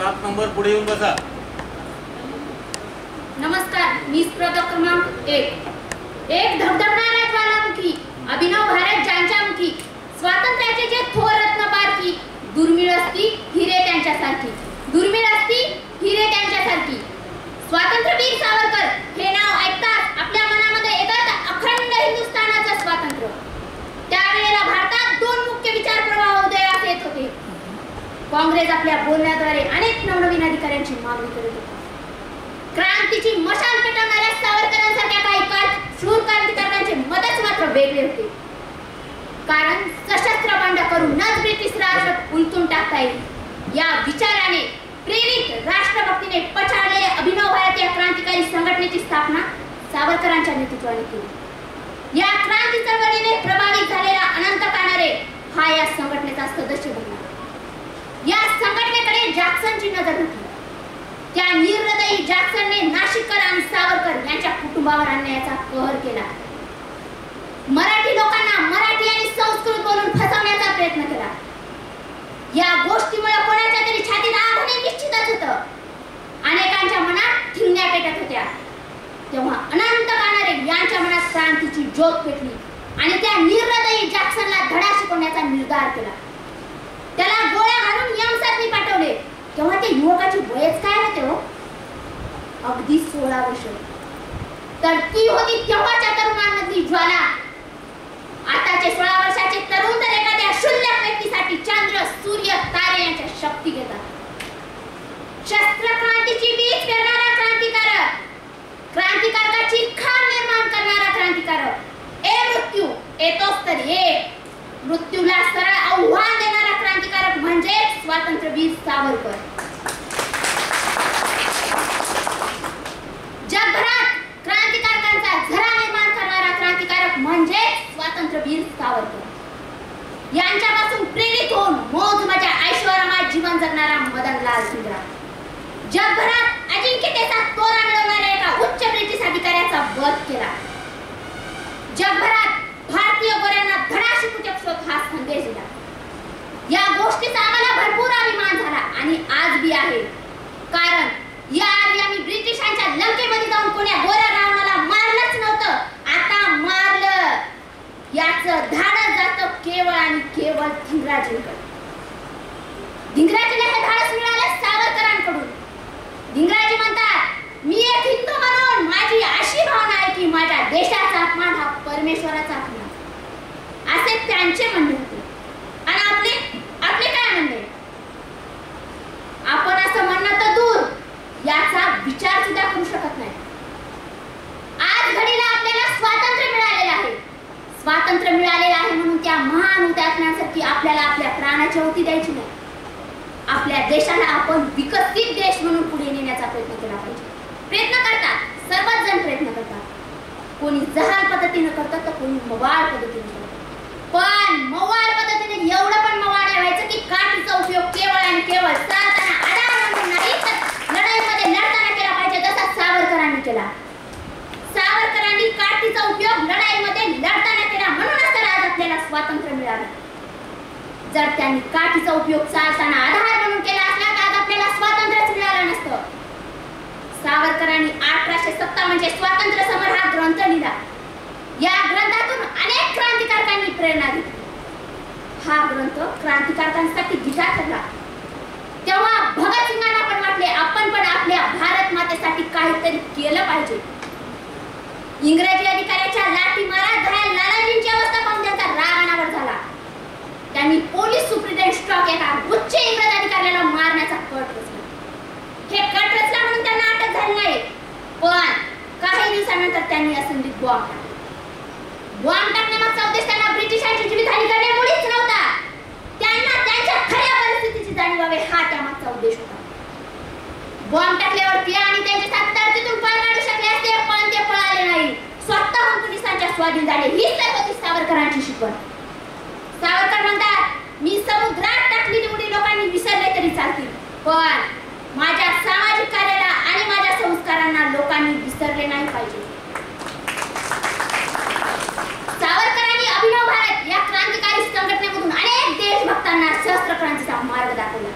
7 number पुढे येऊन बसा. नमस्कार, मी स्पर्धक क्रमांक 1 धबधबणारा ज्वालामुखी, अभिनव भारत ज्यांच्यामुखी, स्वातंत्र्याचे जे थोर रत्न पारखी, दुर्मिळ असती हिरे त्यांच्यासारखी, दुर्मिळ असती हिरे त्यांच्यासारखी. स्वातंत्र्यवीर सावरकर हे नाव ऐकताच आपल्या मनामध्ये येतात अखंड हिंदुस्थानाचं स्वातंत्र्य. त्यावेळेला भारतात 2 मुख्य विचार प्रवाह उदयास येत होते. काँग्रेस आपल्या बोलण्याद्वारे अनेक नवनवीन अधिकाऱ्यांची मागणी करत होती. क्रांतीची मशाल पेटवणाऱ्या सावरकरांसारख्या काही शूर क्रांतिकारकांचे मतच मात्र वेगळे होते. कारण सशस्त्र बंड करूनच ब्रिटिश राष्ट्र उलटून टाकता येईल या विचाराने प्रेरित राष्ट्रभक्तीने पछाडलेले अभिनव भारतीय क्रांतिकारी संघटनेची स्थापना सावरकरांच्या नेतृत्वाने केली. या क्रांती चळवळीने प्रभावित झालेला अनंत कानडे हा या संघटनेचा सदस्य बनला. या संघटनेकडे जॅक्सनची नजर होती. त्या निर्हृदयी जॅक्सनने नाशिककर आणि सावरकर यांच्या कुटुंबावर अन्यायाचा कहर केला. मराठी लोकांना मराठी आणि संस्कृत बोलून फसवण्याचा प्रयत्न केला. या गोष्टीमुळे कोणाच्या तरी छातीत आग होणे निश्चितच होतं. अनेकांच्या मनात ठिणग्या पेटत होत्या. तेव्हा अनंत कानडे यांच्या मनात क्रांतीची ज्योत पेटली आणि त्या निर्हृदयी जॅक्सनला धडा शिकवण्याचा निर्धार केला. त्याला गोळ्या घालून यमसदनी पाठवले. तेव्हा त्या युवकाची वयच काय होते हो? अगदी 16 वर्ष. तर ती होती तेव्हाच्या तरुणांमधली ज्वाला. आताचे 16 वर्षाचे तरुण तर एखाद्या क्षुल्लक व्यक्तीसाठी चंद्र, सूर्य, तारे यांच्या शक्ती घेतात. शस्त्र क्रांतीची बीज पेरणारा क्रांतिकारक, क्रांतिकारकाची खाण निर्माण करणारा क्रांतिकारक. मृत्यू येतोच तर एक. मृत्यूला सरळ आव्हान देणारा क्रांतिकारक म्हणजे स्वातंत्र्यवीर सावरकर. जगभरात क्रांतिकारकांचा झरा निर्माण करणारा क्रांतिकारक म्हणजे स्वातंत्र्यवीर सावरकर. यांच्यापासून प्रेरित होऊन मौज मजा ऐशोआरामात जीवन जगणारा मदनलाल धिंगरा. जगभरात अजिंक्यतेचा तोरा मिळवणाऱ्या एका उच्च ब्रिटिश अधिकाऱ्याचा वध केला. जगभरात भारतीय गोऱ्यांना धडा शिकू शकतो हा संदेश दिला. या गोष्टीचा आम्हाला भरपूर अभिमान झाला आणि आज बी आहे. कारण या आधी आम्ही ब्रिटिशांच्या लंकेमध्ये जाऊन कोण्या गोऱ्या रावणाला मारलंच नव्हतं. आता मारलं. याचं धाडस जातं केवळ आणि केवळ धिंगराजींकडे. धिंगराजीला हे धाडस मिळालं सावरकरांकडून. धिंगराजी म्हणतात, मी एक हिंदू म्हणून माझी अशी भावना आहे की माझ्या देशाचा अपमान हा परमेश्वराचा अपमान, असे त्यांचे म्हणणे होते. आणि आपले काय म्हणणे? आपण असं म्हणणं तर दूर, याचा विचार सुद्धा करू शकत नाही. आज घडीला आपल्याला स्वातंत्र्य मिळालेलं आहे. स्वातंत्र्य मिळालेलं आहे म्हणून त्या महान हुतात्म्यांसारखी आपल्याला आपल्या प्राणाची आहुती द्यायची नाही. आपल्या देशाला आपण विकसित देश म्हणून पुढे नेण्याचा प्रयत्न केला पाहिजे. प्रयत्न करतात, सर्वच जण प्रयत्न करतात. कोणी जहाल पद्धतीने करतात तर कोणी मवाळ पद्धतीने करतात. पण मवाळ पद्धतीने एवढं पण मवाळ नाही व्हायचं की काठीचा उपयोग केवळ आणि केवळ चालताना आधार म्हणून नाही तर लढाईमध्ये लढताना केला पाहिजे, जसा सावरकरांनी केला. सावरकरांनी काठीचा उपयोग लढाईमध्ये लढताना केला म्हणूनच तर आज आपल्याला स्वातंत्र्य मिळालं. जर त्यांनी काठीचा उपयोग चालताना आधार म्हणून केला असला तर आज आपल्याला स्वातंत्र्यच मिळालं नसतं. सावरकरांनी 1857 स्वातंत्र्य समर हा ग्रंथ लिहिला. या ग्रंथातून अनेक क्रांतिकारकांनी प्रेरणा घेतली. हा ग्रंथ क्रांतिकारकांसाठी दिशा ठरला. तेव्हा भगतसिंगांना पण वाटले आपण पण आपल्या भारत मातेसाठी काहीतरी केलं पाहिजे. इंग्रजी अधिकाऱ्याच्या लाठी मारात घायल लालाजींची अवस्था पाहून त्यांचा राग अनावर झाला. त्यांनी पोलीस सुप्रिटेंडेंट स्टॉक एका उच्च इंग्रज अधिकाऱ्याला मारण्याचा कट रचला. हे कट रचला म्हणून त्यांना अटक झाली नाही, पण काही दिवसानंतर त्यांनी असेंब्लीत बॉम्ब टाकला. बॉम्ब टाकण्यामागचा उद्देश त्यांना ब्रिटिशांची जीवितहानी करणे मुळीच नव्हता. त्यांना त्यांच्या खऱ्या परिस्थितीची जाणीव व्हावी हा त्यामागचा उद्देश होता. बॉम्ब टाकल्यावर ते आणि त्यांचे साथीदार तिथून पळ काढू शकले असते, पण ते पळाले नाही. स्वतःहून पोलिसांच्या स्वाधीन झाले. हीच तर होती सावरकरांची शिकवण. सावरकर म्हणतात, मी समुद्रात टाकलेली उडी लोकांनी विसरले तरी चालतील, पण माझ्या सामाजिक कार्याला आणि माझ्या संस्कारांना लोकांनी विसरले नाही पाहिजे. सावरकरांनी अभिनव भारत या क्रांतिकारी संघटनेमधून अनेक देशभक्तांना शस्त्र क्रांतीचा मार्ग दाखवला.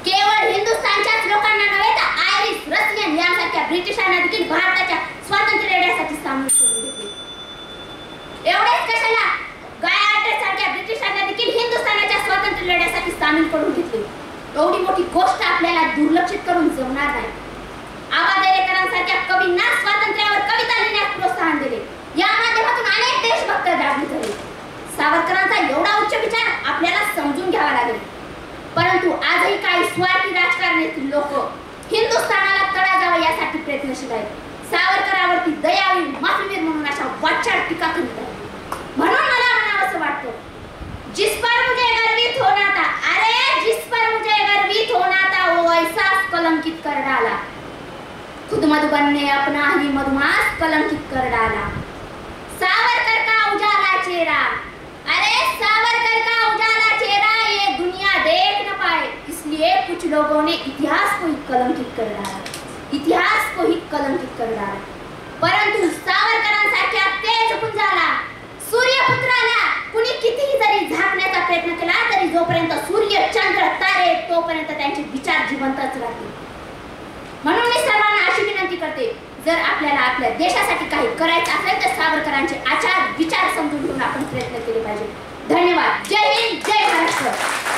केवळ हिंदू हिंदुस्थानच्याच लोकांना नव्हे तर आयरिश, रशियन यांसारख्या ब्रिटिशांना देखील भारताच्या स्वातंत्र्य लढ्यासाठी सामील करून घेतले। एवढेच कशाला, गाय सारख्या ब्रिटिशांना देखील हिंदुस्थानाच्या स्वातंत्र्य लढ्यासाठी सामील करून घेतले। एवढी मोठी गोष्ट आपल्याला दुर्लक्षित करून जमणार नाही। आबा देरेकरांसारख्या कवींना स्वातंत्र्यावर कविता लिहिण्यास प्रोत्साहन दिले। या माध्यमातून अनेक देशभक्त जागृत झाले। सावरकरांचा एवढा उच्च विचार आपल्याला समजून घ्यावा लागेल। परंतु आजही काही स्वार्थी राजकारणातील लोक हिंदुस्थानाला तडा जावं यासाठी प्रयत्नशील आहेत। सावरकरांवरती दयावी, माफीवीर म्हणून अशा वाचाळ टीका करीत आहेत। म्हणून मला म्हणावंसं वाटतं, जिस पर मुझे गर्वित होना था, अरे जिस पर मुझे गर्वित होना था वो एहसास कलंकित कर डाला। खुद मधुबन ने अपना ही मधुमास कलंकित कर डाला। सावरकर का उजाला चेहरा, अरे सावरकर का उजाला चेहरा ये दुनिया देख न पाए, इसलिए कुछ लोगों ने इतिहास को ही कलंकित कर डाला, इतिहास को ही कलंकित कर डाला। परंतु सावरकरांसारख्या तेज पुंजाला, सूर्यपुत्राला कुणी कितीही जरी झाकण्याचा प्रयत्न केला तरी जोपर्यंत सूर्य, चंद्र, तारे तोपर्यंत त्यांचे विचार जिवंतच राहतील। म्हणून मी सर्वांना अशी विनंती करते, जर आपल्याला आपल्या देशासाठी काही करायचं असेल तर सावरकरांचे आचार, विचार समजून घेऊन आपण प्रयत्न केले पाहिजे। धन्यवाद। जय हिंद, जय महाराष्ट्र।